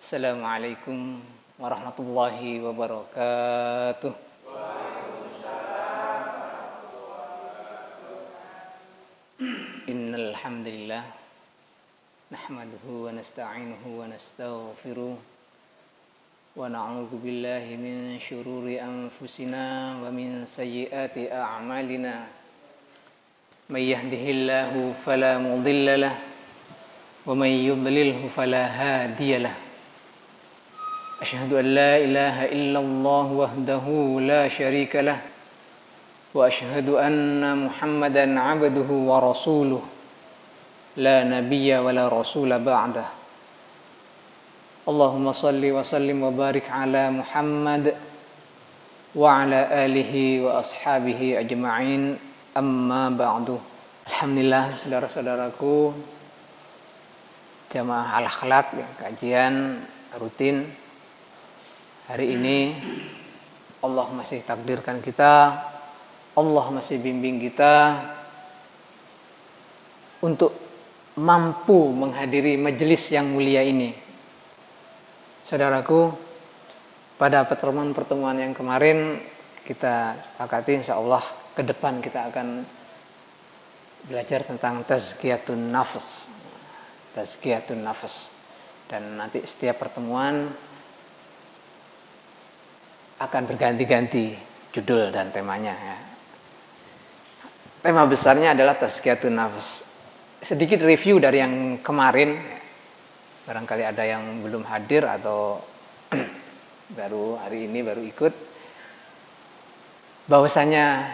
Assalamualaikum warahmatullahi wabarakatuh. Innal hamdalillah nahmaduhu wa nasta'inuhu wa nastaghfiruh wa na'udzu billahi min syururi anfusina wa min sayyiati a'malina. May yahdihillahu fala mudilla lahu wa may yudlilhu fala hadiya lahu. Asyhadu an la ilaha illallah wahdahu la syarika lah wa asyhadu anna Muhammadan 'abduhu wa rasuluh la nabiyya wa la rasula ba'dah. Allahumma salli wa sallim wa barik ala Muhammad wa ala alihi wa ashabihi ajma'in, amma ba'du. Alhamdulillah, saudara-saudaraku jamaah al-akhlaq, kajian rutin. Hari ini Allah masih takdirkan kita, Allah masih bimbing kita untuk mampu menghadiri majelis yang mulia ini. Saudaraku, pada pertemuan yang kemarin kita sepakati insyaallah ke depan kita akan belajar tentang tazkiyatun nafs. Tazkiyatun nafs. Dan nanti setiap pertemuan akan berganti-ganti judul dan temanya ya. Tema besarnya adalah tazkiyatun nafs. Sedikit review dari yang kemarin. Barangkali ada yang belum hadir atau baru hari ini baru ikut. Bahwasanya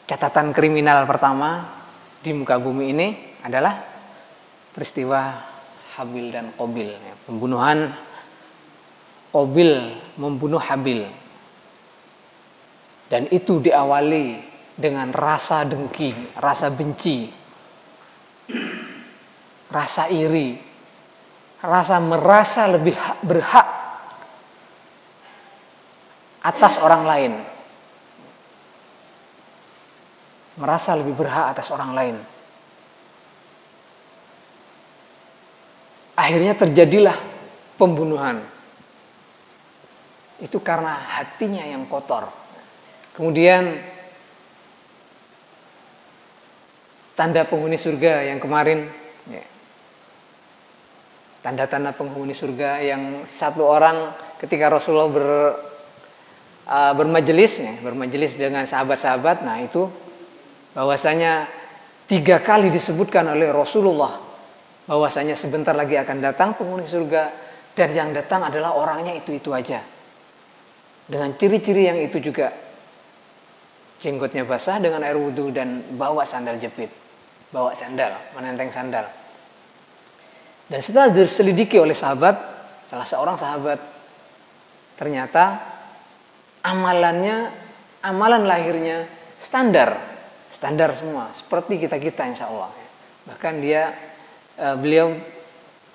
catatan kriminal pertama di muka bumi ini adalah peristiwa Habil dan Qabil, ya, pembunuhan Qabil membunuh Habil. Dan itu diawali dengan rasa dengki, rasa benci, rasa iri, rasa merasa lebih berhak atas orang lain. Merasa lebih berhak atas orang lain. Akhirnya terjadilah pembunuhan. Itu karena hatinya yang kotor. Kemudian tanda penghuni surga yang kemarin, ya, tanda-tanda penghuni surga yang satu orang ketika Rasulullah bermajelis dengan sahabat-sahabat. Nah itu bahwasanya 3 kali disebutkan oleh Rasulullah bahwasanya sebentar lagi akan datang penghuni surga, dan yang datang adalah orangnya itu aja. Dengan ciri-ciri yang itu juga. Jenggotnya basah dengan air wudhu dan bawa sandal jepit. Bawa sandal, menenteng sandal. Dan setelah diselidiki oleh sahabat, salah seorang sahabat, ternyata amalan lahirnya standar semua, seperti kita insya Allah. Bahkan beliau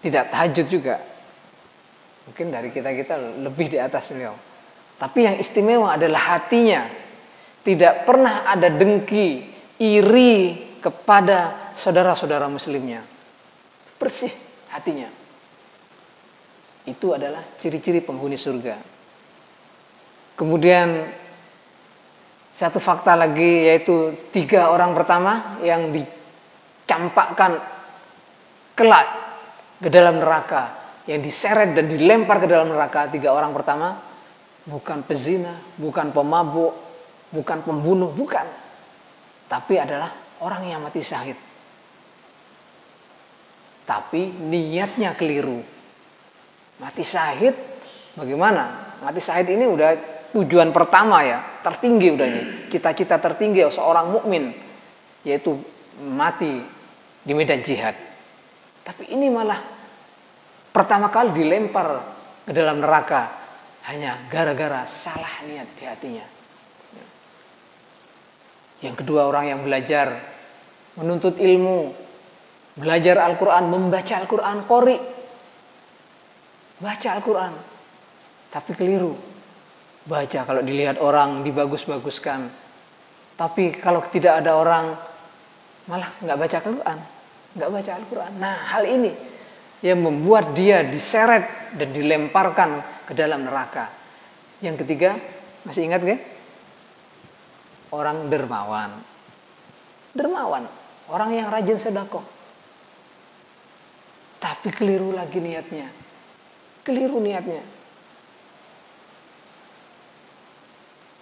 tidak tahajud juga. Mungkin dari kita lebih di atas beliau. Tapi yang istimewa adalah hatinya. Tidak pernah ada dengki, iri kepada saudara-saudara muslimnya. Bersih hatinya. Itu adalah ciri-ciri penghuni surga. Kemudian satu fakta lagi, yaitu 3 orang pertama yang dicampakkan kelak ke dalam neraka, yang diseret dan dilempar ke dalam neraka. 3 orang pertama bukan pezina, bukan pemabuk, bukan pembunuh, bukan. Tapi adalah orang yang mati syahid. Tapi niatnya keliru. Mati syahid bagaimana? Mati syahid ini udah tujuan pertama ya, tertinggi udah ini. Cita-cita tertinggi seorang mukmin, yaitu mati di medan jihad. Tapi ini malah pertama kali dilempar ke dalam neraka hanya gara-gara salah niat di hatinya. Yang kedua, orang yang belajar, menuntut ilmu, belajar Al-Quran, membaca Al-Quran, qori, baca Al-Quran, tapi keliru. Baca kalau dilihat orang dibagus-baguskan, tapi kalau tidak ada orang malah nggak baca Al-Quran, nggak baca Al-Quran. Nah hal ini yang membuat dia diseret dan dilemparkan ke dalam neraka. Yang ketiga, masih ingat gak? Orang dermawan. Dermawan, orang yang rajin sedekah. Tapi keliru lagi niatnya. Keliru niatnya.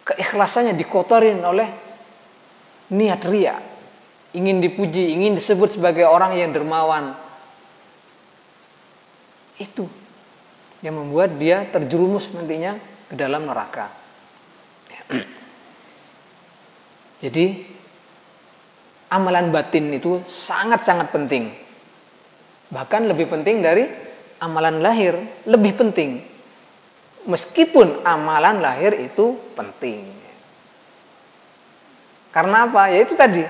Keikhlasannya dikotorin oleh niat riya. Ingin dipuji, ingin disebut sebagai orang yang dermawan. Itu yang membuat dia terjerumus nantinya ke dalam neraka. Jadi amalan batin itu sangat-sangat penting. Bahkan lebih penting dari amalan lahir, lebih penting. Meskipun amalan lahir itu penting. Karena apa? Ya itu tadi.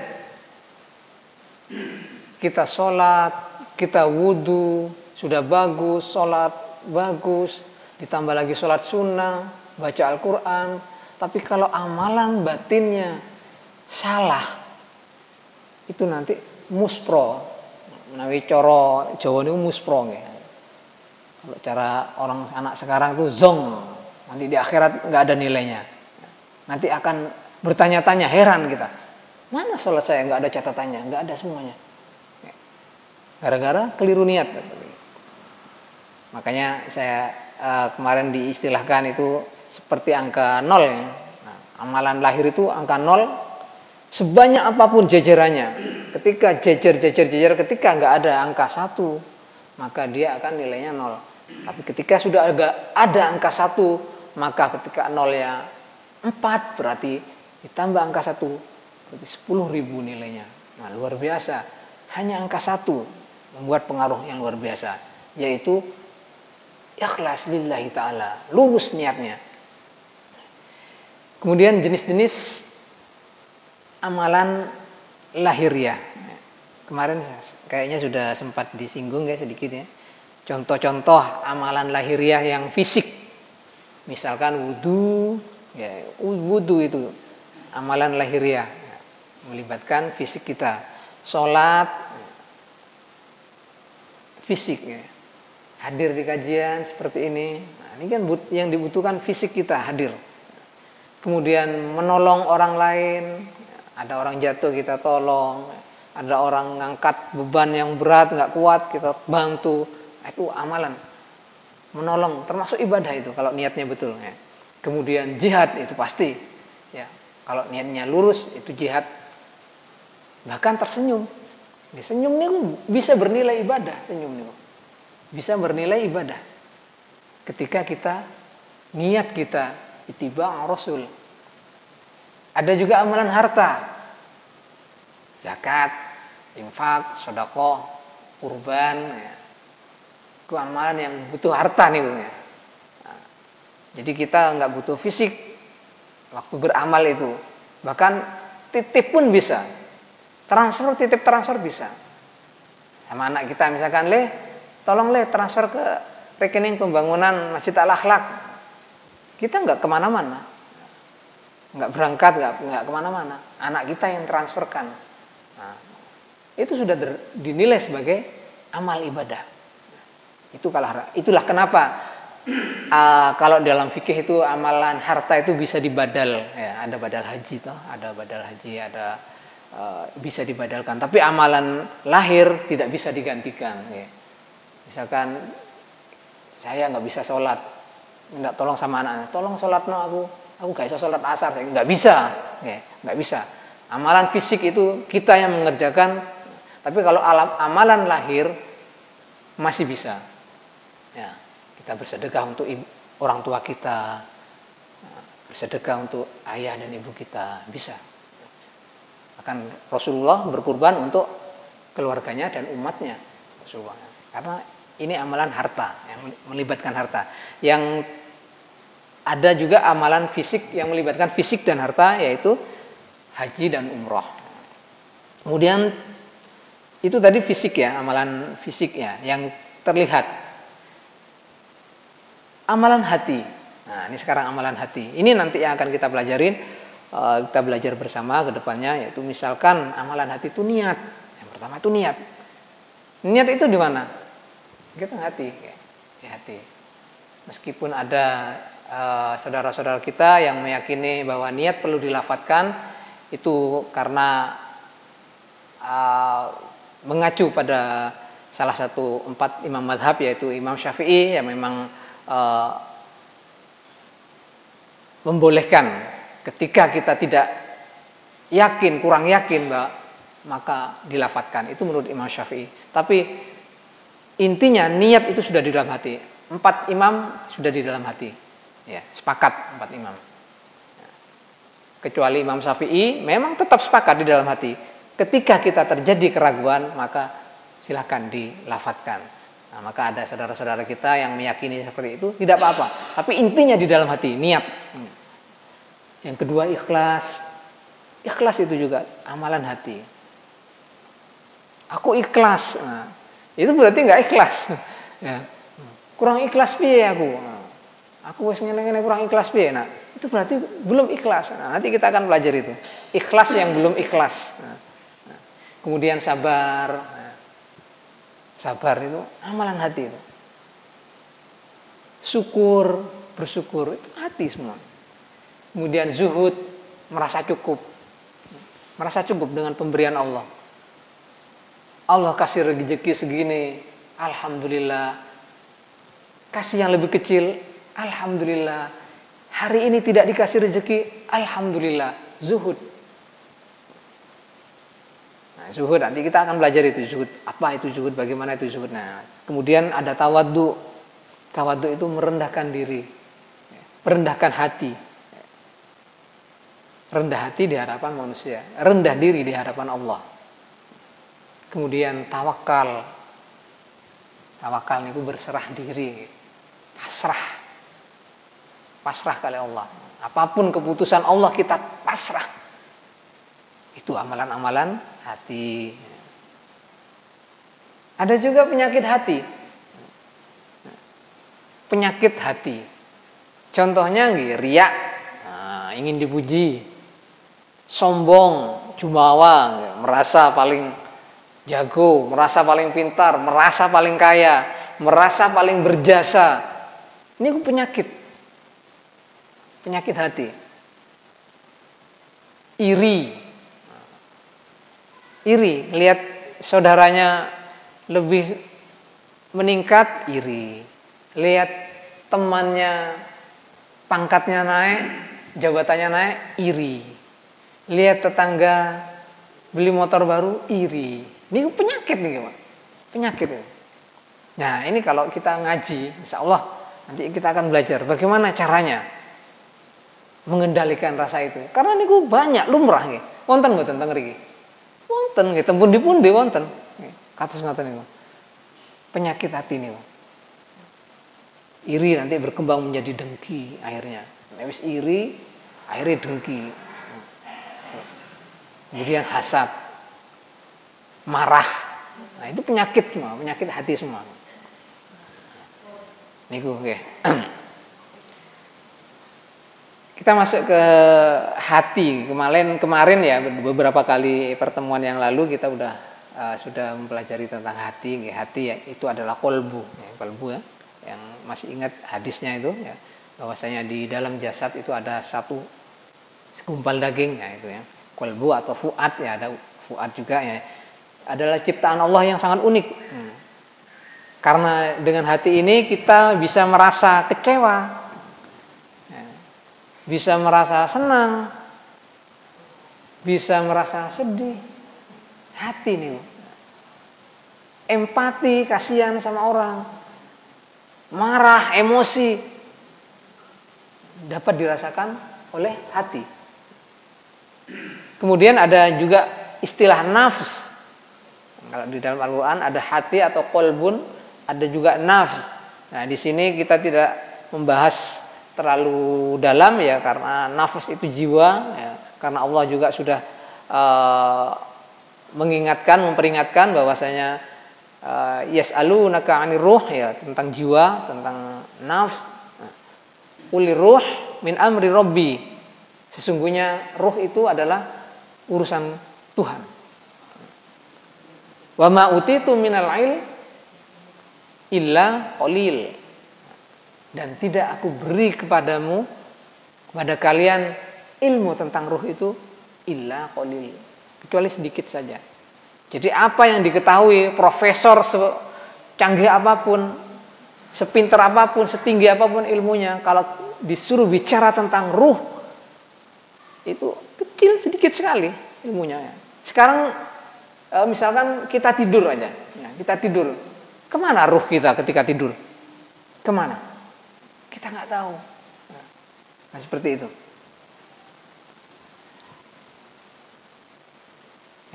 Kita sholat, kita wudu, sudah bagus, sholat bagus, ditambah lagi sholat sunnah, baca Al-Quran. Tapi kalau amalan batinnya salah, itu nanti muspro. Menawi coro Jawa ini muspro. Kalau cara orang anak sekarang itu zong. Nanti di akhirat nggak ada nilainya. Nanti akan bertanya-tanya, heran kita. Mana sholat saya nggak ada catatannya, nggak ada semuanya. Gara-gara keliru niat. Makanya saya kemarin diistilahkan itu seperti angka 0 ya. Nah, amalan lahir itu angka 0 sebanyak apapun jajarannya. Ketika jajar, ketika nggak ada angka 1, maka dia akan nilainya 0. Tapi ketika sudah ada angka 1, maka ketika 0-nya 4 berarti ditambah angka 1 berarti 10.000 nilainya. Nah, luar biasa. Hanya angka 1 membuat pengaruh yang luar biasa, yaitu ikhlas lillahi ta'ala, lurus niatnya. Kemudian jenis-jenis amalan lahiriah. Kemarin kayaknya sudah sempat disinggung ya sedikit ya. Contoh-contoh amalan lahiriah yang fisik. Misalkan wudu, ya, wudu itu amalan lahiriah, melibatkan fisik kita. Sholat, fisik ya. Hadir di kajian seperti ini. Nah, ini kan yang dibutuhkan fisik kita hadir. Kemudian menolong orang lain. Ada orang jatuh kita tolong. Ada orang ngangkat beban yang berat nggak kuat kita bantu. Itu amalan. Menolong termasuk ibadah itu kalau niatnya betul ya. Kemudian jihad itu pasti ya. Kalau niatnya lurus itu jihad. Bahkan tersenyum. Senyum ini bisa bernilai ibadah, senyum ini. Bisa bernilai ibadah ketika kita niat kita ittiba' Rasul. Ada juga amalan harta, zakat, infak, sedekah, kurban ya. Itu amalan yang butuh harta nih ya. Nah, jadi kita nggak butuh fisik waktu beramal itu, bahkan titip pun bisa, titip transfer bisa. Sama anak kita misalkan tolong transfer ke rekening pembangunan Masjid Al-Akhlak. Kita nggak kemana-mana, nggak berangkat, nggak kemana-mana. Anak kita yang transferkan. Nah, itu sudah dinilai sebagai amal ibadah. Itulah kenapa kalau dalam fikih itu amalan harta itu bisa dibadal. Ya, ada badal haji toh, ada badal haji, ada bisa dibadalkan. Tapi amalan lahir tidak bisa digantikan. Ya. Misalkan saya nggak bisa sholat, minta tolong sama anak-anak, tolong sholat aku nggak bisa sholat asar, nggak bisa, nggak bisa. Amalan fisik itu kita yang mengerjakan, tapi kalau amalan lahir masih bisa. Ya, kita bersedekah untuk orang tua kita, bersedekah untuk ayah dan ibu kita, bisa. Akan Rasulullah berkurban untuk keluarganya dan umatnya, Rasulullah. Karena ini amalan harta, yang melibatkan harta. Yang ada juga amalan fisik yang melibatkan fisik dan harta, yaitu haji dan umroh. Kemudian itu tadi fisik ya, amalan fisik ya, yang terlihat. Amalan hati. Nah, ini sekarang amalan hati. Ini nanti yang akan kita pelajarin, kita belajar bersama ke depannya, yaitu misalkan amalan hati itu niat. Yang pertama itu niat. Niat itu di mana? Kita hati, ya, hati. Meskipun ada saudara-saudara kita yang meyakini bahwa niat perlu dilafadzkan, itu karena mengacu pada salah satu 4 imam mazhab, yaitu Imam Syafi'i, yang memang membolehkan ketika kita tidak yakin, kurang yakin, maka dilafadzkan. Itu menurut Imam Syafi'i. Tapi intinya niat itu sudah di dalam hati. 4 imam sudah di dalam hati. Ya, sepakat 4 imam. Kecuali Imam Syafi'i memang tetap sepakat di dalam hati. Ketika kita terjadi keraguan, maka silahkan dilafadzkan. Nah, maka ada saudara-saudara kita yang meyakini seperti itu, tidak apa-apa. Tapi intinya di dalam hati, niat. Yang kedua, ikhlas. Ikhlas itu juga amalan hati. Aku ikhlas. Nah, itu berarti nggak ikhlas. Ya. Kurang ikhlas piye aku. Aku wis ngene-ngene kurang ikhlas piye. Nah, itu berarti belum ikhlas. Nah, nanti kita akan belajar itu. Ikhlas yang belum ikhlas. Kemudian sabar. Sabar itu amalan hati itu. Syukur, bersyukur itu hati semua. Kemudian zuhud, merasa cukup. Merasa cukup dengan pemberian Allah. Allah kasih rezeki segini, alhamdulillah. Kasih yang lebih kecil, alhamdulillah. Hari ini tidak dikasih rezeki, alhamdulillah. Zuhud. Zuhud, nanti kita akan belajar itu zuhud. Apa itu zuhud, bagaimana itu zuhud. Nah, kemudian ada tawaddu. Tawaddu itu merendahkan diri. Merendahkan hati. Rendah hati di hadapan manusia. Rendah diri di hadapan Allah. Kemudian tawakal. Tawakal itu berserah diri. Pasrah. Pasrah kepada Allah. Apapun keputusan Allah kita pasrah. Itu amalan-amalan hati. Ada juga penyakit hati. Penyakit hati. Contohnya riya, ingin dipuji, sombong, jumawa, merasa paling jago, merasa paling pintar, merasa paling kaya, merasa paling berjasa. Ini penyakit. Penyakit hati. Iri, lihat saudaranya lebih meningkat, iri. Lihat temannya pangkatnya naik, jabatannya naik, iri. Lihat tetangga beli motor baru, iri. Ini penyakit nih, Pak. Penyakit ini. Nah, ini kalau kita ngaji, insya Allah nanti kita akan belajar bagaimana caranya mengendalikan rasa itu. Karena ini banyak lumrah nih. Wonten mboten teng mriki? Wonten nggih, teng pundi-pundi wonten. Kados ngoten niku. Penyakit hati niku. Iri nanti berkembang menjadi dengki akhirnya. Nek wis iri, akhirnya dengki. Kemudian hasad. Marah. Nah, itu penyakit semua, penyakit hati semua. Niku nggih. Kita masuk ke hati. Kemarin ya beberapa kali pertemuan yang lalu kita sudah mempelajari tentang hati. Hati ya itu adalah kolbu, kolbu ya. Yang masih ingat hadisnya itu ya, bahwasanya di dalam jasad itu ada satu segumpal daging ya itu ya. Kolbu atau fuad ya, ada fuad juga ya. Adalah ciptaan Allah yang sangat unik. Karena dengan hati ini kita bisa merasa kecewa. Bisa merasa senang, bisa merasa sedih. Hati nih, empati, kasihan sama orang, marah, emosi, dapat dirasakan oleh hati. Kemudian ada juga istilah nafs. Kalau di dalam Al-Quran ada hati atau kolbun, ada juga nafs. Nah, di sini kita tidak membahas terlalu dalam ya, karena nafas itu jiwa ya, karena Allah juga sudah memperingatkan bahwasanya yas'alunaka 'anir ruh ya, tentang jiwa, tentang nafs. Qul ruh min amri rabbi. Sesungguhnya ruh itu adalah urusan Tuhan. Wa ma utitu minal ilm illa qalil. Dan tidak aku beri kepadamu, kepada kalian ilmu tentang ruh itu illa qalil, kecuali sedikit saja. Jadi apa yang diketahui profesor secanggih apapun, sepintar apapun, setinggi apapun ilmunya, kalau disuruh bicara tentang ruh itu kecil, sedikit sekali ilmunya. Sekarang misalkan kita tidur aja, kita tidur, kemana ruh kita ketika tidur? Kemana? Kita nggak tahu. Nah, seperti itu.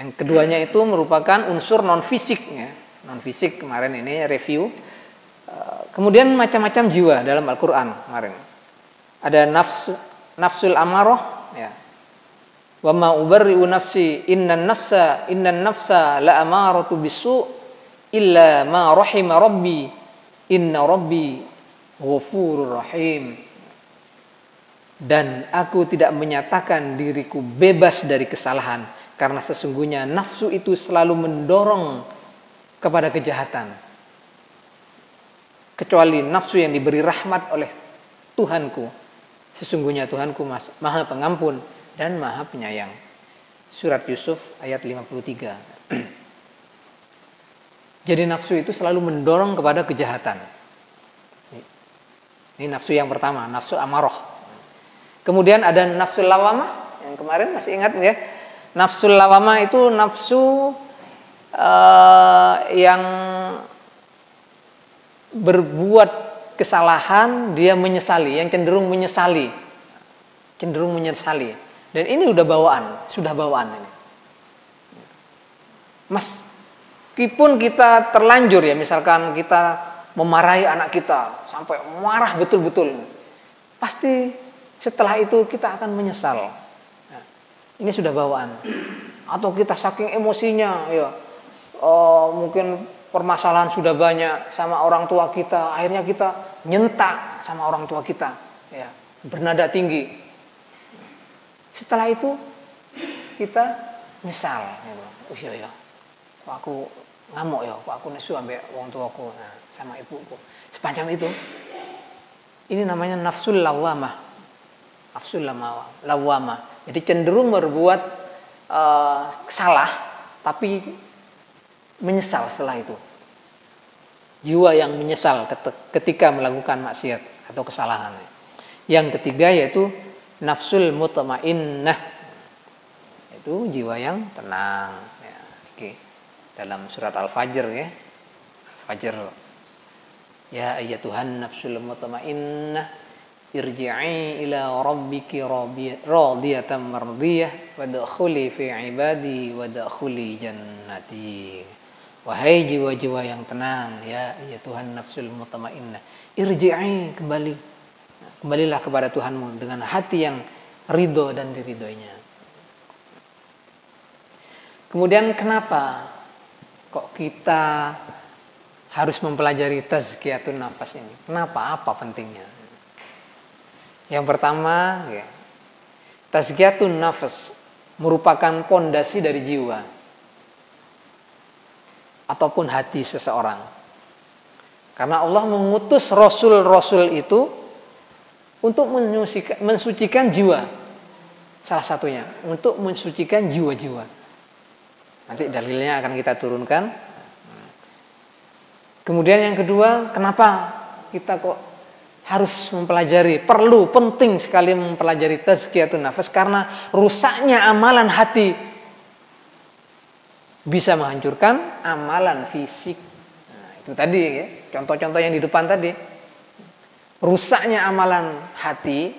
Yang keduanya itu merupakan unsur non fisik, ya. Non fisik kemarin ini review. Kemudian macam-macam jiwa dalam Al-Quran kemarin. Ada nafsul amarah, ya. Wa ma ubarri'u nafsi innan nafsa la amaratu bisu illa ma rahima rabbi inna rabbi ghafurur rahim. Dan aku tidak menyatakan diriku bebas dari kesalahan, karena sesungguhnya nafsu itu selalu mendorong kepada kejahatan, kecuali nafsu yang diberi rahmat oleh Tuhanku. Sesungguhnya Tuhanku Maha Pengampun dan Maha Penyayang. Surat Yusuf ayat 53. Jadi nafsu itu selalu mendorong kepada kejahatan. Ini nafsu yang pertama, nafsu amarah. Kemudian ada nafsu lawamah, yang kemarin masih ingat ya? Nafsu lawamah itu nafsu yang berbuat kesalahan, dia menyesali, yang cenderung menyesali. Dan ini sudah bawaan ini. Meskipun kita terlanjur ya, misalkan kita memarahi anak kita sampai marah betul-betul, pasti setelah itu kita akan menyesal. Nah, ini sudah bawaan. Atau kita saking emosinya, ya, mungkin permasalahan sudah banyak sama orang tua kita, akhirnya kita nyentak sama orang tua kita, ya, bernada tinggi. Setelah itu kita nyesal, ya, kok aku ngamuk ya, kok aku nesu ambek wong tuaku, nah, sama ibuku, sepanjang itu. Ini namanya nafsul lawamah. Nafsul lawamah. Jadi cenderung berbuat salah, tapi menyesal setelah itu. Jiwa yang menyesal ketika melakukan maksiat atau kesalahan. Yang ketiga yaitu nafsul mutmainnah, itu jiwa yang tenang, ya. Oke. Dalam surat Al-Fajr, ya, Fajr, ya ayyatuhan nafsul mutmainnah irji'i ila rabbiki radiyatan mardiyah wadkhuli fi ibadi wadkhuli jannati. Wahai jiwa-jiwa yang tenang, ya ayyatuhan nafsul mutmainnah, irji'i, kembalilah kepada Tuhanmu dengan hati yang ridho dan diridhoinya. Kemudian kenapa kok kita harus mempelajari tazkiyatun nafas ini? Kenapa? Apa pentingnya? Yang pertama, ya, tazkiyatun nafas merupakan pondasi dari jiwa ataupun hati seseorang. Karena Allah mengutus rasul-rasul itu untuk mensucikan jiwa. Salah satunya untuk mensucikan jiwa-jiwa. Nanti dalilnya akan kita turunkan. Kemudian yang kedua, kenapa kita kok harus mempelajari, penting sekali mempelajari tazkiyatun nafas, karena rusaknya amalan hati bisa menghancurkan amalan fisik. Nah, itu tadi ya, contoh-contoh yang di depan tadi. Rusaknya amalan hati,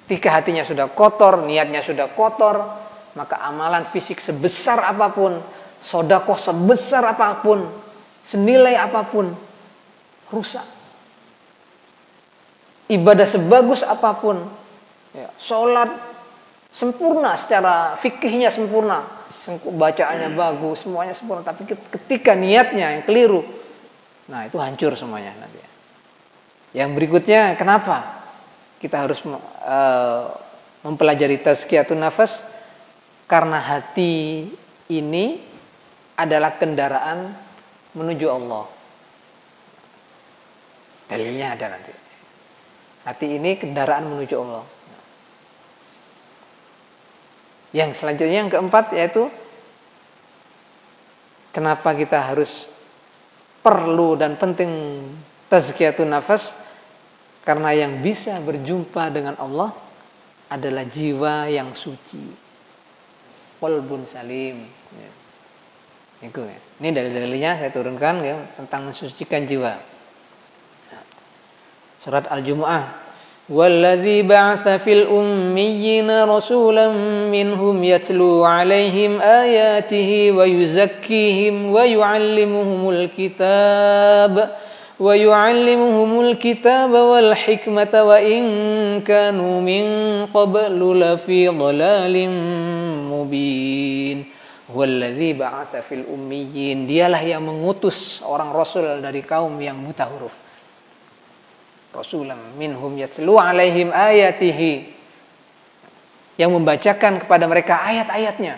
ketika hatinya sudah kotor, niatnya sudah kotor, maka amalan fisik sebesar apapun, sedekah sebesar apapun, senilai apapun, rusak. Ibadah sebagus apapun, ya, sholat sempurna, secara fikihnya sempurna, bacaannya bagus, semuanya sempurna, tapi ketika niatnya yang keliru, nah itu hancur semuanya nanti. Yang berikutnya, kenapa kita harus mempelajari tazkiyatun nafas? Karena hati ini adalah kendaraan menuju Allah. Dalilnya ada nanti. Hati ini kendaraan menuju Allah. Yang selanjutnya yang keempat yaitu kenapa kita harus perlu dan penting tazkiyatun nafas? Karena yang bisa berjumpa dengan Allah adalah jiwa yang suci, qalbun salim. Itu ya. Ini dalil-dalilnya saya turunkan ya, tentang mensucikan jiwa. Surat Al-Jumu'ah. Walladzi ba'atsa fil ummiyina rasulan minhum yatlu 'alaihim ayatihi wa yuzakkihim wa yu'allimuhumul kitab wal hikmata wa in kanu min qablu lafi dhalalin mubin. Walladzi ba'atsa fil ummiyin, dialah yang mengutus orang rasul dari kaum yang buta huruf. Rasulan minhum yatlu 'alaihim ayatihi, yang membacakan kepada mereka ayat-ayatnya.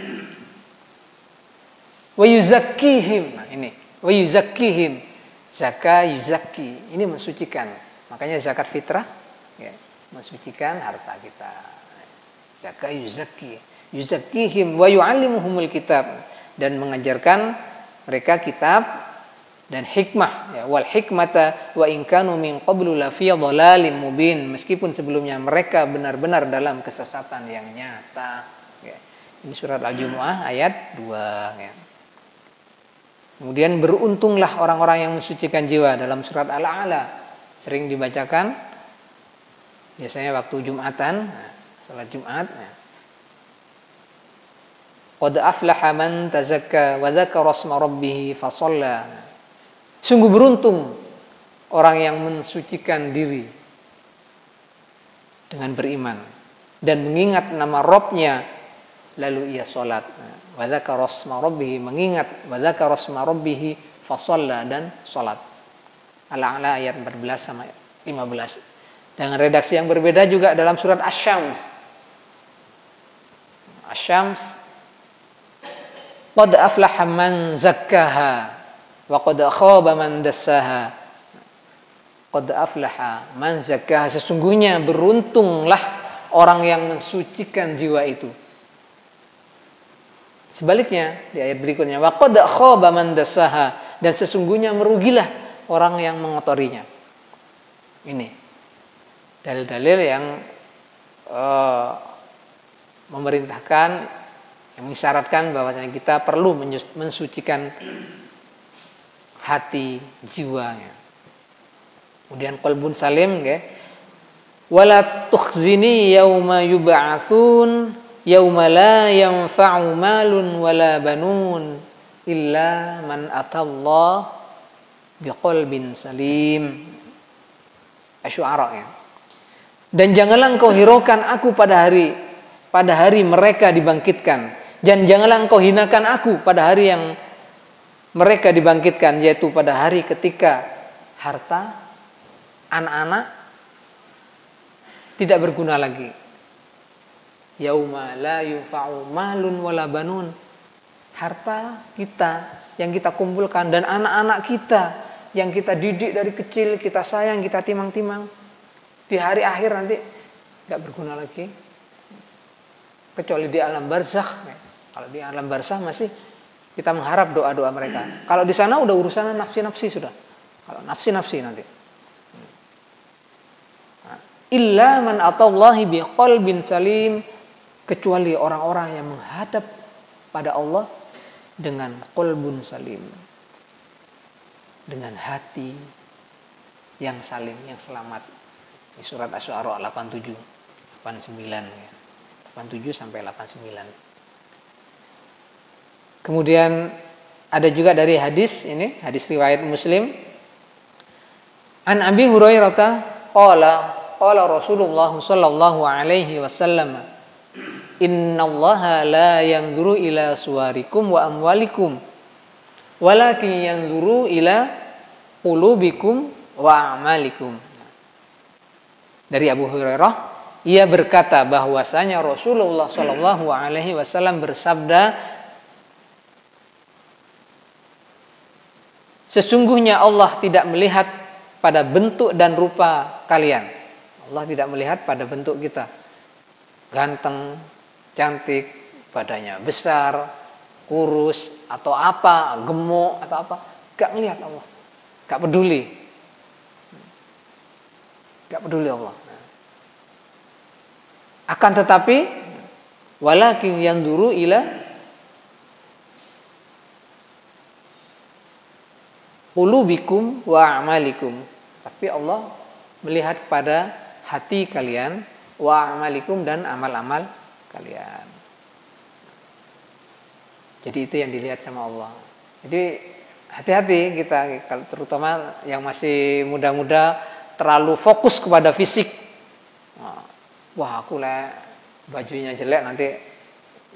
Wa yuzakkihim, nah ini wa yuzakkihim, zaka yuzakki, ini mensucikan. Makanya zakat fitrah ya, mensucikan harta kita. Zaka yuzakki, yuzakkihim wa yu'allimuhumul kitab, dan mengajarkan mereka kitab dan hikmah ya, wal hikmata wa in kanu min qablu la fi dhalalin mubin, meskipun sebelumnya mereka benar-benar dalam kesesatan yang nyata ya. Ini surat Al-Jumu'ah ayat 2 ya. Kemudian beruntunglah orang-orang yang mensucikan jiwa, dalam surat Al-A'la sering dibacakan biasanya waktu Jumatan, salat Jumat ya. Qad aflaha man tazakka wa dzakara asma rabbih fa shalla. Sungguh beruntung orang yang mensucikan diri dengan beriman dan mengingat nama Rabb-nya lalu ia salat. Wa dzakara asma rabbih, mengingat wa dzakara asma rabbih fa shalla, dan salat. Al-A'la ayat 14 sama 15. Dengan redaksi yang berbeda juga dalam surat Asy-Syams. Asy-Syams, qad aflaha man zakkaha wa qad khaba man dassaha. Qad aflaha man zakkaha, sesungguhnya beruntunglah orang yang mensucikan jiwa itu. Sebaliknya di ayat berikutnya, wa qad khaba man dassaha, dan sesungguhnya merugilah orang yang mengotorinya. Ini dalil-dalil yang memerintahkan, yang mengisyaratkan bahwasanya kita perlu mensucikan hati, jiwanya. Kemudian qalbun salim ya. Wala tukhzini yauma yub'atsun yauma la yanfa'u malun wala banun illa man atallah biqalbin salim. Asy-Syu'ara ya. Dan janganlah engkau hiraukan aku pada hari mereka dibangkitkan, dan janganlah engkau hinakan aku pada hari yang mereka dibangkitkan, yaitu pada hari ketika harta, anak-anak tidak berguna lagi. Yauma la yunfa'u malun wala banun. Harta kita yang kita kumpulkan dan anak-anak kita yang kita didik dari kecil, kita sayang, kita timang-timang, di hari akhir nanti tidak berguna lagi. Kecuali di alam barzakh. Kalau di alam barzakh masih kita mengharap doa-doa mereka. Kalau di sana udah urusan nafsi-nafsi sudah. Kalau nafsi-nafsi nanti. Illa man atallahi biqalbin salim, kecuali orang-orang yang menghadap pada Allah dengan qalbun salim, dengan hati yang salim, yang selamat. Di surat Asy-Syu'ara 87, 89 ya. 87 sampai 89. Kemudian ada juga dari hadis ini, hadis riwayat Muslim. An Abi Hurairah qala Rasulullah sallallahu alaihi wasallam, innallaha la yanzuru ila suwarikum wa amwalikum walakin yanzuru ila qulubikum wa a'malikum. Dari Abu Hurairah, ia berkata bahwasanya Rasulullah sallallahu alaihi wasallam bersabda, sesungguhnya Allah tidak melihat pada bentuk dan rupa kalian. Allah tidak melihat pada bentuk kita. Ganteng, cantik, badannya besar, kurus, atau apa, gemuk, atau apa. Gak melihat Allah. Gak peduli. Gak peduli Allah. Akan tetapi, walakin yanzuru ila qulubikum wa a'malikum. Tapi Allah melihat pada hati kalian, wa a'malikum, dan amal-amal kalian. Jadi itu yang dilihat sama Allah. Jadi hati-hati kita, terutama yang masih muda-muda, terlalu fokus kepada fisik. Wah, aku lah bajunya jelek nanti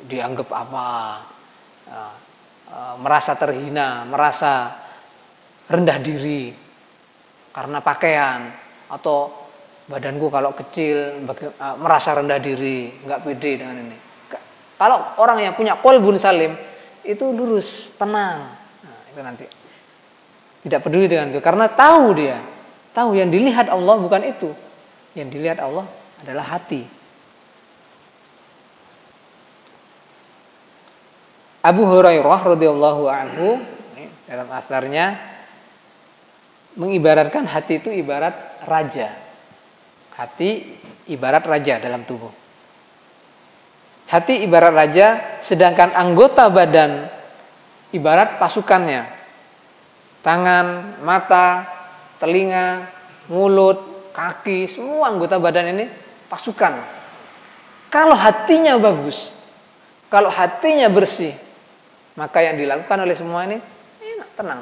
dianggap apa? Merasa terhina, merasa rendah diri karena pakaian, atau badanku kalau kecil merasa rendah diri, nggak pede dengan ini. Kalau orang yang punya qalbun salim itu lurus, tenang. Nah, itu nanti tidak peduli dengan itu karena tahu yang dilihat Allah bukan itu. Yang dilihat Allah adalah hati. Abu Hurairah radhiyallahu anhu dalam asarnya mengibaratkan hati itu ibarat raja. Hati ibarat raja dalam tubuh. Hati ibarat raja, sedangkan anggota badan ibarat pasukannya. Tangan, mata, telinga, mulut, kaki, semua anggota badan ini pasukan. Kalau hatinya bagus, kalau hatinya bersih, maka yang dilakukan oleh semua ini enak, tenang.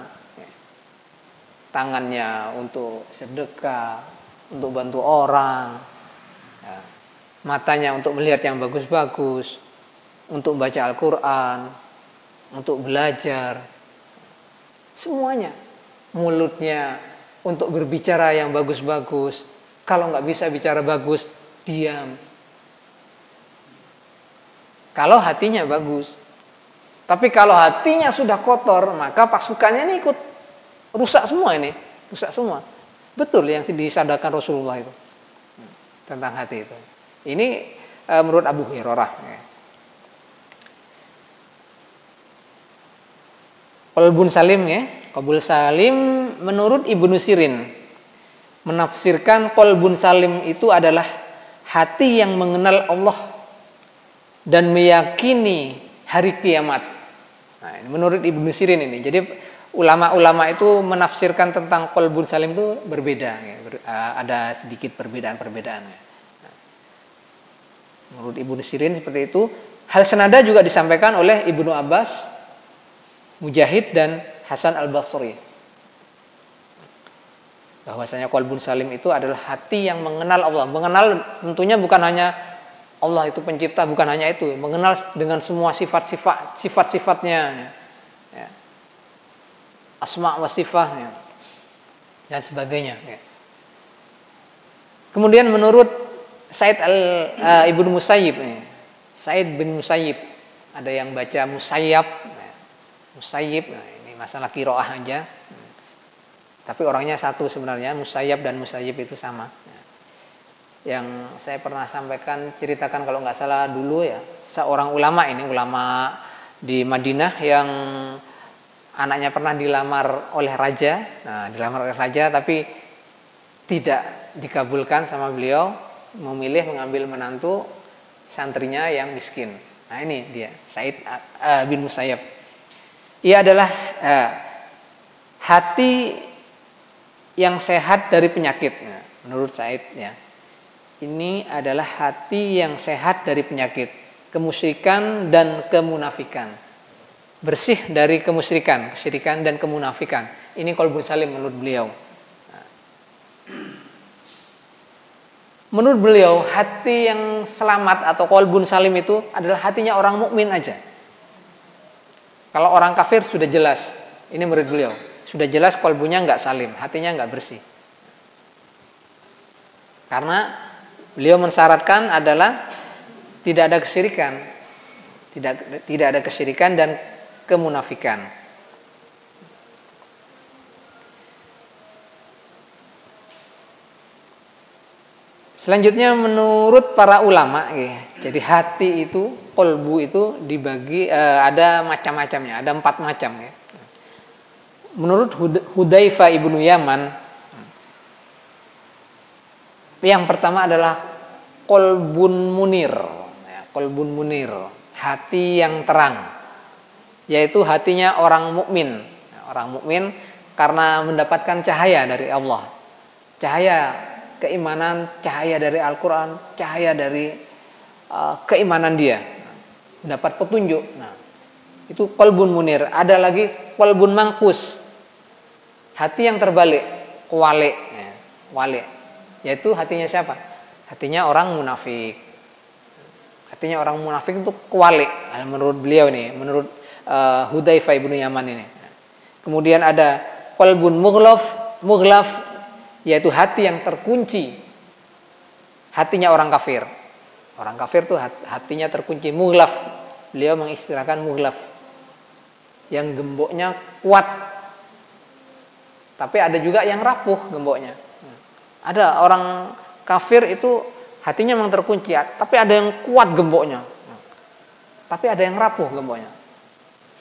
Tangannya untuk sedekah, untuk bantu orang, matanya untuk melihat yang bagus-bagus, untuk baca Al-Quran, untuk belajar, semuanya. Mulutnya untuk berbicara yang bagus-bagus. Kalau nggak bisa bicara bagus, diam. Kalau hatinya bagus. Tapi kalau hatinya sudah kotor, maka pasukannya ini ikut rusak semua ini. Rusak semua. Betul yang disadarkan Rasulullah itu. Tentang hati itu. Ini menurut Abu Hurairah. Qalbun salim ya. Qalbun salim menurut Ibnu Sirin menafsirkan qalbun salim itu adalah hati yang mengenal Allah dan meyakini hari kiamat. Nah, ini menurut Ibnu Sirin ini. Jadi ulama-ulama itu menafsirkan tentang qalbun salim itu berbeda ya. Ada sedikit perbedaan-perbedaan. Menurut Ibnu Sirin seperti itu. Hal senada juga disampaikan oleh Ibnu Abbas, Mujahid, dan Hasan Al-Basri. Bahwasanya qalbun salim itu adalah hati yang mengenal Allah. Mengenal tentunya bukan hanya Allah itu pencipta, bukan hanya itu. Mengenal dengan semua sifat-sifatnya. Ya. Asma wa sifatnya. Dan sebagainya. Ya. Kemudian menurut Said Ibnu Musayyib, Said bin Musayyib, ada yang baca Musayyab, Musayyib, nah ini masalah qiraah aja. Tapi orangnya satu sebenarnya, Musayyab dan Musayyib itu sama. Yang saya pernah ceritakan kalau nggak salah dulu ya, seorang ulama di Madinah yang anaknya pernah dilamar oleh raja. Nah, dilamar oleh raja tapi tidak dikabulkan sama beliau, memilih mengambil menantu santrinya yang miskin. Nah ini dia, Said bin Musayyab. Ia adalah hati yang sehat dari penyakit. Nah, menurut Said ya, ini adalah hati yang sehat dari penyakit, kemusyrikan dan kemunafikan. Bersih dari kesyirikan dan kemunafikan. Ini qalbun salim menurut beliau. Menurut beliau, hati yang selamat atau qalbun salim itu adalah hatinya orang mukmin aja. Kalau orang kafir sudah jelas, ini menurut beliau, sudah jelas qalbunya nggak salim, hatinya nggak bersih. Karena beliau mensyaratkan adalah tidak ada kesyirikan, tidak ada kesyirikan dan kemunafikan. Selanjutnya menurut para ulama, jadi hati itu, kolbu itu dibagi ada macam-macamnya, ada 4 macam. Menurut Hudzaifah ibnu Yaman, yang pertama adalah kolbun munir, kolbun munir, hati yang terang, yaitu hatinya orang mukmin. Orang mukmin karena mendapatkan cahaya dari Allah, cahaya keimanan, cahaya dari Al-Quran, cahaya dari keimanan dia, mendapat petunjuk. Nah, itu kolbun munir. Ada lagi kolbun mangkus, hati yang terbalik, wale, wale, yaitu hatinya siapa? Hatinya orang munafik. Hatinya orang munafik itu kualik, menurut beliau nih, menurut Hudzaifah ibnu Yaman ini. Kemudian ada qalbun mughlaf, yaitu hati yang terkunci. Hatinya orang kafir. Orang kafir tuh hatinya terkunci, mughlaf. Beliau mengistilahkan mughlaf, yang gemboknya kuat. Tapi ada juga yang rapuh gemboknya. Ada orang kafir itu hatinya memang terkunci, tapi ada yang kuat gemboknya. Tapi ada yang rapuh gemboknya.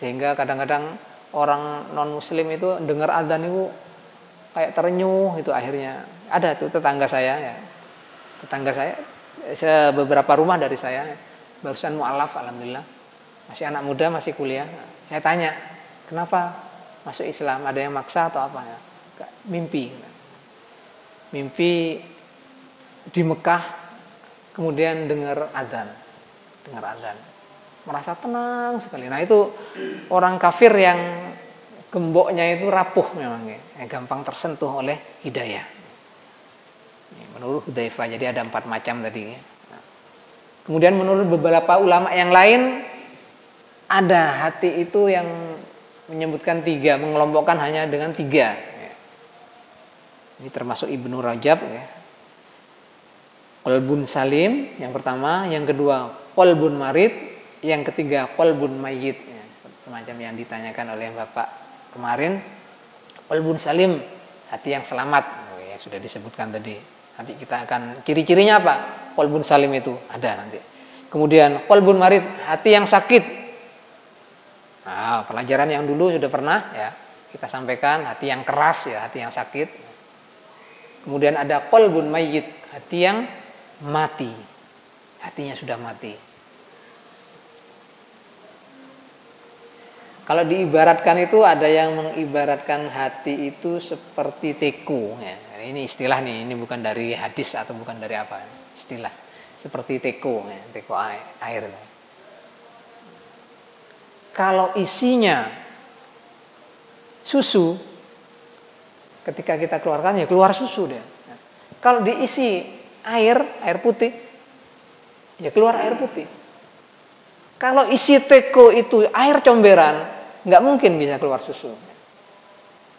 Sehingga kadang-kadang orang non muslim itu dengar azan itu kayak terenyuh itu akhirnya. Ada tuh tetangga saya ya. Tetangga saya beberapa rumah dari saya barusan mualaf, alhamdulillah. Masih anak muda, masih kuliah. Saya tanya, "Kenapa masuk Islam? Ada yang maksa atau apa ya?" Mimpi. Mimpi di Mekah, kemudian dengar azan. Merasa tenang sekali. Nah, itu orang kafir yang gemboknya itu rapuh memang ya, gampang tersentuh oleh hidayah. Menurut Hudzaifah, jadi ada 4 macam tadi. Kemudian menurut beberapa ulama yang lain, ada hati itu yang menyebutkan 3, mengelompokkan hanya dengan 3. Ini termasuk Ibnu Rajab ya. Qalbun salim yang pertama, yang kedua qalbun marid, yang ketiga qalbun mayyit ya. Semacam yang ditanyakan oleh Bapak kemarin. Qalbun salim, hati yang selamat, yang sudah disebutkan tadi. Nanti kita akan ciri-cirinya apa? Qalbun salim itu ada nanti. Kemudian qalbun marid, hati yang sakit. Nah, pelajaran yang dulu sudah pernah ya kita sampaikan, hati yang keras ya, hati yang sakit. Kemudian ada qalbun mayyit, hati yang mati. Hatinya sudah mati. Kalau diibaratkan itu ada yang mengibaratkan hati itu seperti teko ya. Ini istilah nih, ini bukan dari hadis atau bukan dari apa. Istilah seperti teko ya, teko air. Kalau isinya susu, ketika kita keluarkan ya keluar susu dia. Kalau diisi air putih, ya keluar air putih. Kalau isi teko itu air comberan, nggak mungkin bisa keluar susu.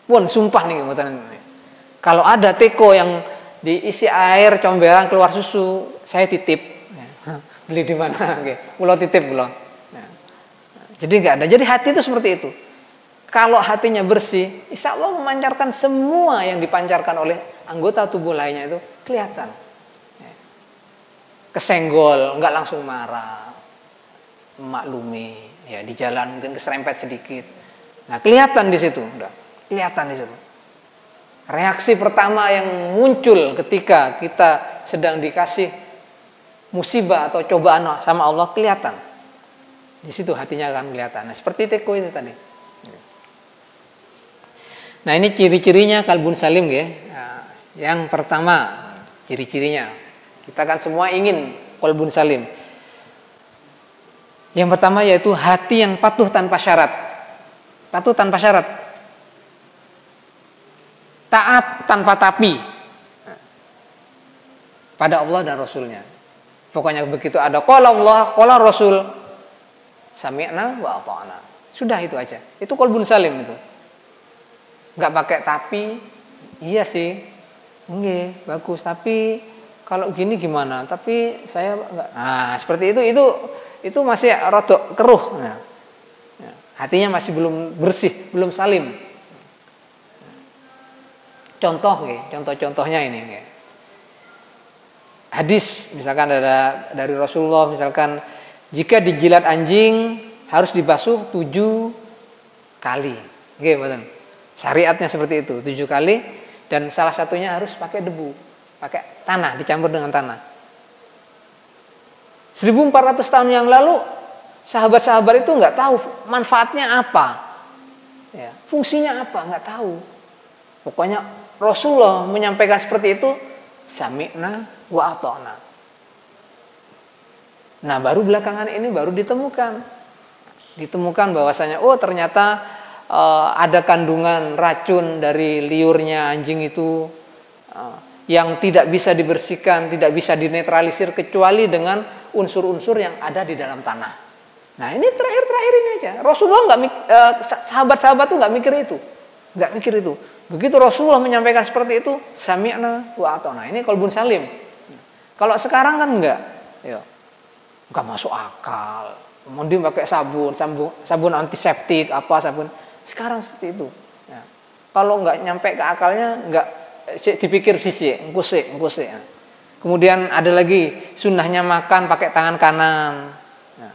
Pun sumpah nih, kalau ada teko yang diisi air comberan keluar susu, saya titip. Beli di mana? Pulau titip pulau. Jadi nggak ada. Jadi hati itu seperti itu. Kalau hatinya bersih, insya Allah memancarkan semua yang dipancarkan oleh anggota tubuh lainnya itu kelihatan. Kesenggol, nggak langsung marah, maklumi, ya di jalan mungkin keserempet sedikit. Nah kelihatan di situ, udah kelihatan di situ. Reaksi pertama yang muncul ketika kita sedang dikasih musibah atau cobaan sama Allah kelihatan. Di situ hatinya akan kelihatan. Nah, seperti teko itu tadi. Nah ini ciri-cirinya kalbun salim ya. Nah, yang pertama ciri-cirinya, kita kan semua ingin kalbun salim. Yang pertama yaitu hati yang patuh tanpa syarat. Patuh tanpa syarat. Taat tanpa tapi pada Allah dan Rasulnya. Pokoknya begitu ada qala Allah, qala Rasul, sami'na wa ata'na. Sudah itu aja. Itu qalbun salim itu. Enggak pakai tapi, iya sih. Nggih, bagus, tapi kalau gini gimana? Tapi saya enggak. Nah, seperti itu masih rodok keruh. Nah, hatinya masih belum bersih, belum salim. Contohnya ini. hadis misalkan ada dari Rasulullah, misalkan jika dijilat anjing harus dibasuh 7 kali. Nggih, mboten. Syariatnya seperti itu, 7 kali, dan salah satunya harus pakai debu, pakai tanah, dicampur dengan tanah. 1400 tahun yang lalu sahabat-sahabat itu nggak tahu manfaatnya apa, ya, fungsinya apa, nggak tahu. Pokoknya Rasulullah menyampaikan seperti itu, sami'na wa ata'na. Nah, baru belakangan ini baru ditemukan bahwasanya ternyata ada kandungan racun dari liurnya anjing itu yang tidak bisa dibersihkan, tidak bisa dinetralisir kecuali dengan unsur-unsur yang ada di dalam tanah. Nah, ini terakhir ini aja. Rasulullah sahabat-sahabat tuh nggak mikir itu. Begitu Rasulullah menyampaikan seperti itu, sami'na wa ata'na. Ini qalbun salim. Kalau sekarang kan enggak, ya, nggak masuk akal. Mending pakai sabun antiseptik, sabun. Sekarang seperti itu. Ya. Kalau nggak nyampe ke akalnya, nggak dipikir engkusik. Kemudian ada lagi sunnahnya makan pakai tangan kanan. Nah,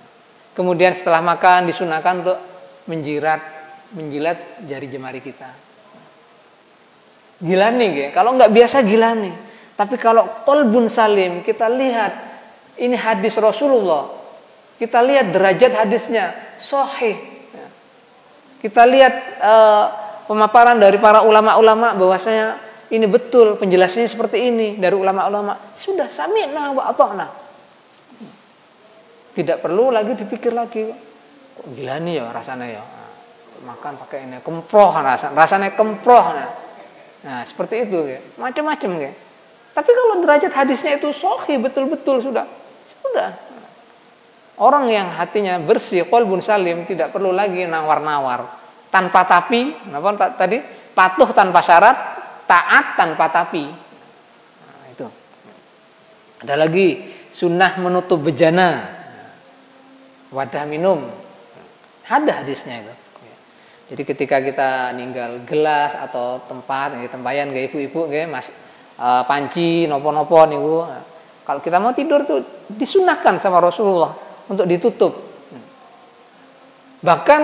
kemudian setelah makan disunahkan untuk menjilat jari jemari kita. Gilani, ya. Kalau nggak biasa gilani. Tapi kalau qalbun salim, kita lihat ini hadis Rasulullah. Kita lihat derajat hadisnya sahih. Ya. Kita lihat pemaparan dari para ulama-ulama bahwasanya ini betul, penjelasannya seperti ini dari ulama-ulama. Sudah sami'na wa ata'na. Tidak perlu lagi dipikir lagi. Kok gila nih ya rasanya ya. Makan pakai ini kemproh rasanya kemproh. Nah, seperti itu ya. Macam-macam ya. Tapi kalau derajat hadisnya itu sahih betul-betul sudah. Orang yang hatinya bersih, qalbun salim, tidak perlu lagi nawar-nawar. Tanpa tapi, apa tadi? Patuh tanpa syarat, taat tanpa tapi. Nah, itu. Ada lagi sunnah menutup bejana, wadah minum. Ada hadisnya itu. Jadi ketika kita ninggal gelas atau tempat, tempayan gak ibu-ibu, mas panci, nopo-nopo niku. Kalau kita mau tidur tuh disunahkan sama Rasulullah untuk ditutup. Bahkan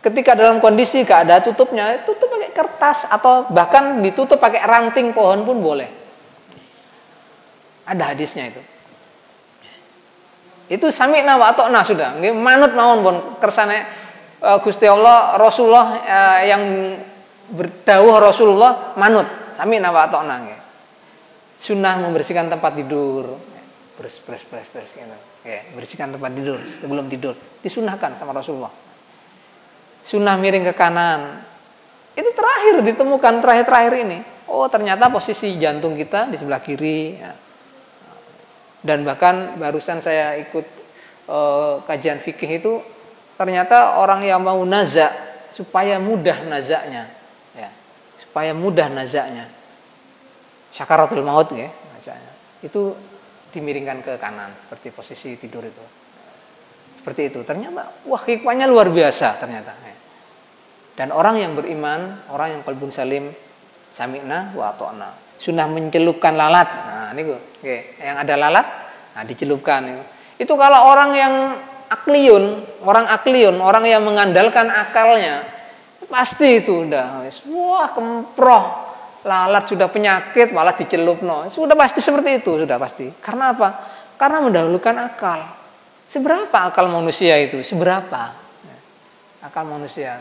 ketika dalam kondisi gak ada tutupnya, tutup pakai kertas atau bahkan ditutup pakai ranting pohon pun boleh. Ada hadisnya itu. Itu sami'na wa ata'na sudah. Nggih manut mawon pun kersane Gusti Allah Rasulullah yang berdawuh Rasulullah manut. Sami'na wa ata'na nggih. Sunnah membersihkan tempat tidur. Beres gitu. Ya, bersihkan tempat tidur sebelum tidur. Disunahkan sama Rasulullah. Sunnah miring ke kanan. Itu terakhir ditemukan terakhir ini. Oh, ternyata posisi jantung kita di sebelah kiri. Ya. Dan bahkan barusan saya ikut kajian fikih itu, ternyata orang yang mau nazak supaya mudah nazaknya, ya, supaya mudah nazaknya, syakaratul maut, ya, nazaknya, itu dimiringkan ke kanan seperti posisi tidur itu. Seperti itu. Ternyata wah hikmahnya luar biasa ternyata. Dan orang yang beriman, orang yang qalbun salim, sami'na wa ata'na. Sunnah mencelupkan lalat. Nah, niku, nggih, yang ada lalat, nah dicelupkan niku. Itu kalau orang yang orang yang mengandalkan akalnya, pasti itu udah wah kemproh, lalat sudah penyakit malah dicelupno. Sudah pasti seperti itu, sudah pasti. Karena apa? Karena mendahulukan akal. Seberapa akal manusia itu? Seberapa? Akal manusia.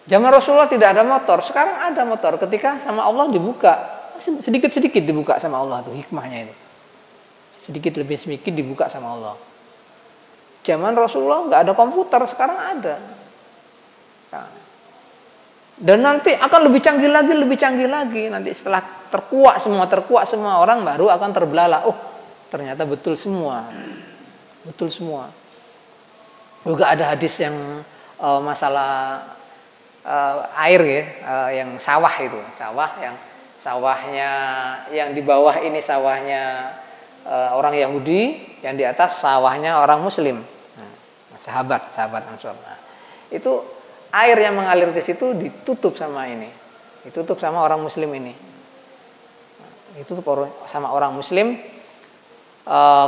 Zaman Rasulullah tidak ada motor, sekarang ada motor. Ketika sama Allah dibuka, sedikit-sedikit dibuka sama Allah tuh hikmahnya itu. Sedikit lebih sedikit dibuka sama Allah. Zaman Rasulullah nggak ada komputer, sekarang ada. Dan nanti akan lebih canggih lagi. Nanti setelah terkuak semua orang baru akan terbelalak. Oh, ternyata betul semua. Juga ada hadis yang masalah air ya, yang sawah itu, sawahnya yang di bawah ini sawahnya orang Yahudi, yang di atas sawahnya orang Muslim, sahabat Ansor. Nah, itu air yang mengalir ke situ ditutup sama orang Muslim ini, ditutup sama orang Muslim.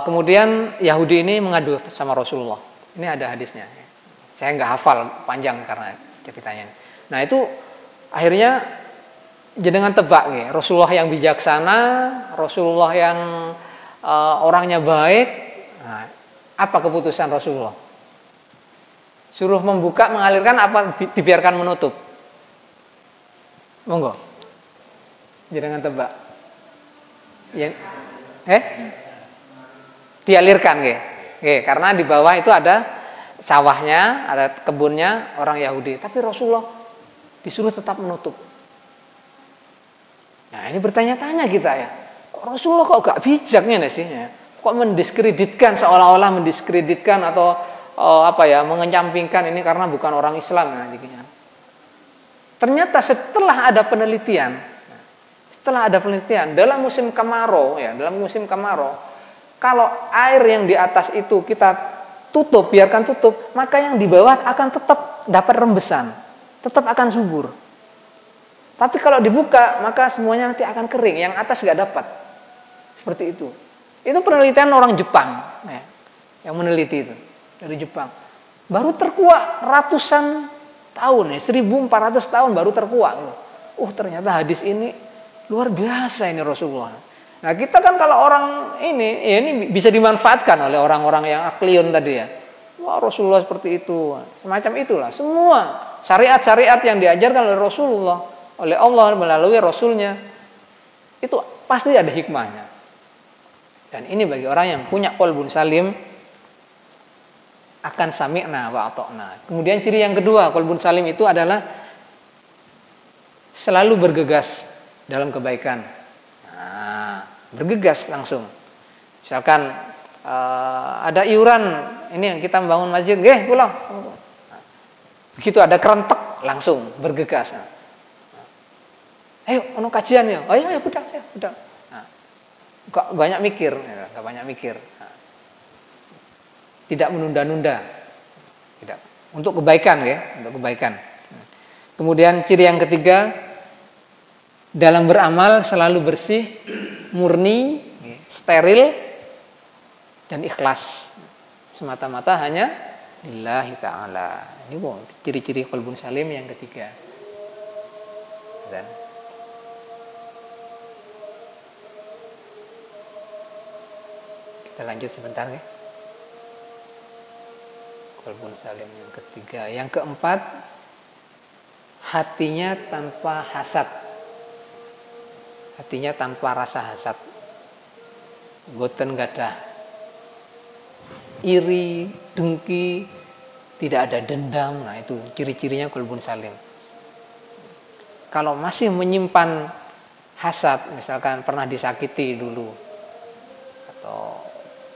Kemudian Yahudi ini mengadu sama Rasulullah. Ini ada hadisnya. Saya nggak hafal panjang karena ceritanya. Nah itu akhirnya jenengan tebak nih, Rasulullah yang bijaksana, Rasulullah yang orangnya baik. Nah, apa keputusan Rasulullah? Suruh membuka, mengalirkan, apa dibiarkan menutup? Monggo. Jenengan tebak. Ya, dialirkan karena di bawah itu ada sawahnya, ada kebunnya orang Yahudi. Tapi Rasulullah disuruh tetap menutup. Nah ini bertanya-tanya kita ya, kok Rasulullah kok gak bijaknya sih? Ya? Kok mendiskreditkan, seolah-olah mendiskreditkan atau mengenyampingkan ini karena bukan orang Islam. Nah, ternyata setelah ada penelitian dalam musim kemarau, kalau air yang di atas itu kita biarkan tutup, maka yang di bawah akan tetap dapat rembesan, tetap akan subur. Tapi kalau dibuka, maka semuanya nanti akan kering, yang atas nggak dapat. Seperti itu. Itu penelitian orang Jepang, ya, yang meneliti itu dari Jepang. Baru terkuak ratusan tahun, 1400 tahun baru terkuak. Ternyata hadis ini luar biasa ini Rasulullah. Nah kita kan kalau orang ini bisa dimanfaatkan oleh orang-orang yang akliun tadi ya. Wah Rasulullah seperti itu, semacam itulah. Semua syariat-syariat yang diajarkan oleh Rasulullah, oleh Allah melalui Rasulnya, itu pasti ada hikmahnya. Dan ini bagi orang yang punya qalbun salim, akan sami'na wa ata'na. Kemudian ciri yang kedua qalbun salim itu adalah selalu bergegas dalam kebaikan. Nah, bergegas langsung. Misalkan ada iuran, ini yang kita membangun masjid, pulang. Begitu ada kerentek, langsung bergegas. Ayo, ono kajian ya. Ayo, budak. Nah, gak banyak mikir. Nah, tidak menunda-nunda. Tidak. Untuk kebaikan untuk kebaikan. Kemudian ciri yang ketiga, dalam beramal selalu bersih, murni, steril, dan ikhlas. Semata-mata hanya lillahi ta'ala. Ini ciri-ciri qalbun salim yang ketiga. Dan kita lanjut sebentar ya. Qalbun salim yang ketiga. Yang keempat, hatinya tanpa hasad. Hatinya tanpa rasa hasad. Boten gadah iri, dengki, tidak ada dendam. Nah itu ciri-cirinya qalbun salim. Kalau masih menyimpan hasad, misalkan pernah disakiti dulu, atau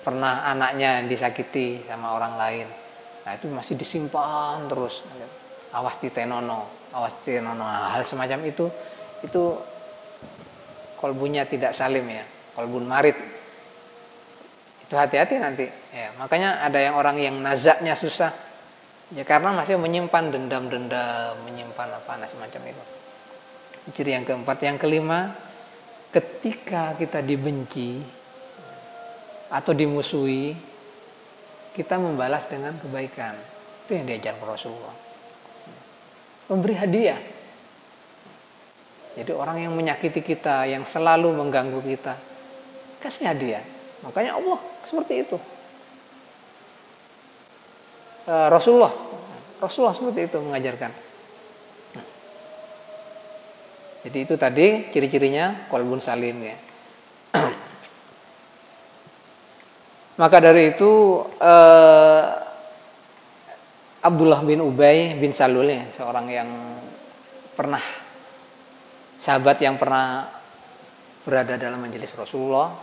pernah anaknya disakiti sama orang lain, nah itu masih disimpan terus. Awas ditenono. Hal semacam itu qalbunya tidak salim ya, qalbun marid. Itu hati-hati nanti ya. Makanya ada orang yang nazaknya susah ya, karena masih menyimpan dendam-dendam, menyimpan semacam itu. Ciri yang keempat. Yang kelima, ketika kita dibenci atau dimusuhi, kita membalas dengan kebaikan. Itu yang diajarkan Rasulullah. Memberi hadiah. Jadi orang yang menyakiti kita, yang selalu mengganggu kita, kasih hadiah. Makanya Allah seperti itu. Rasulullah seperti itu mengajarkan. Jadi itu tadi ciri-cirinya qalbun salim ya. Maka dari itu Abdullah bin Ubay bin Salul ya, seorang yang pernah sahabat yang pernah berada dalam majelis Rasulullah,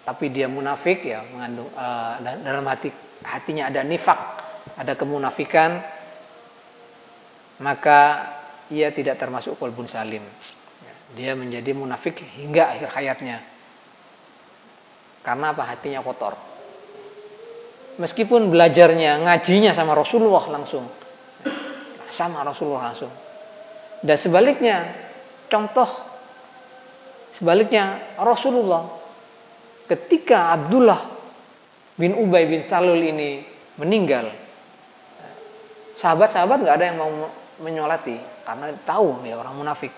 tapi dia munafik ya, mengandung dalam hatinya ada nifak, ada kemunafikan, maka ia tidak termasuk qalbun salim. Dia menjadi munafik hingga akhir hayatnya. Karena apa? Hatinya kotor. Meskipun belajarnya, ngajinya sama Rasulullah langsung. Dan sebaliknya, sebaliknya Rasulullah ketika Abdullah bin Ubay bin Salul ini meninggal, sahabat-sahabat nggak ada yang mau menyolati karena tahu dia orang munafik.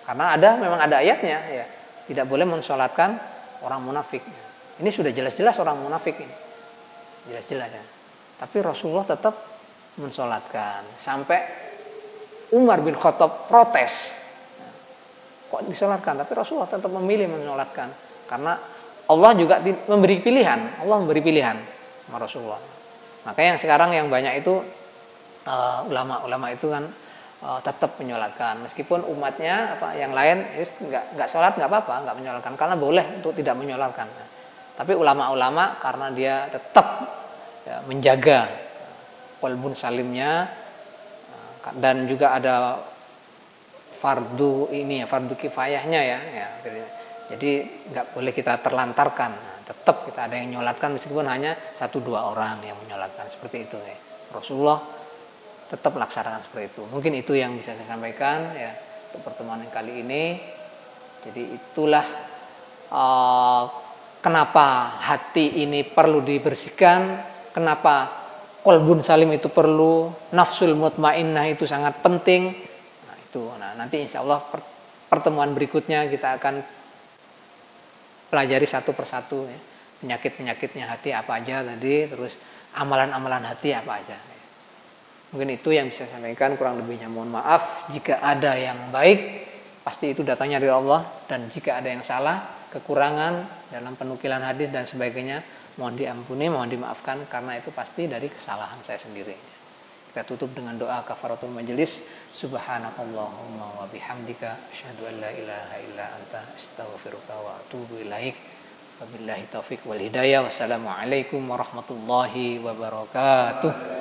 Karena memang ada ayatnya ya, tidak boleh mensolatkan orang munafik. Ini sudah jelas-jelas orang munafik ini, jelas-jelas ya. Tapi Rasulullah tetap mensolatkan sampai Umar bin Khattab protes. Kok disolatkan? Tapi Rasulullah tetap memilih mensolatkan karena Allah juga memberi pilihan. Allah memberi pilihan sama Rasulullah. Makanya yang sekarang yang banyak itu ulama-ulama itu kan tetap menyolatkan meskipun umatnya yang lain nggak sholat nggak apa-apa, nggak menyolatkan karena boleh untuk tidak menyolatkan. Tapi ulama-ulama karena dia tetap ya, menjaga qalbun salimnya dan juga ada fardu kifayahnya ya. Jadi nggak boleh kita terlantarkan. Tetap kita ada yang menyolatkan meskipun hanya 1-2 orang yang menyolatkan seperti itu ya. Rasulullah tetap laksanakan seperti itu. Mungkin itu yang bisa saya sampaikan ya untuk pertemuan yang kali ini. Jadi itulah kenapa hati ini perlu dibersihkan, kenapa qalbun salim itu perlu, nafsul mutmainnah itu sangat penting. Nah, nanti insya Allah pertemuan berikutnya kita akan pelajari satu persatu ya. Penyakit-penyakitnya hati apa aja tadi, terus amalan-amalan hati apa aja. Mungkin itu yang bisa saya sampaikan, kurang lebihnya mohon maaf. Jika ada yang baik, pasti itu datangnya dari Allah, dan jika ada yang salah, kekurangan dalam penukilan hadis dan sebagainya, mohon diampuni, mohon dimaafkan karena itu pasti dari kesalahan saya sendiri. Kita tutup dengan doa kafaratul majelis. Subhanakallahumma wa bihamdika asyhadu an la ilaha illa anta astaghfiruka wa atubu ilaik. Wabillahi taufik wal hidayah. Wassalamualaikum warahmatullahi wabarakatuh.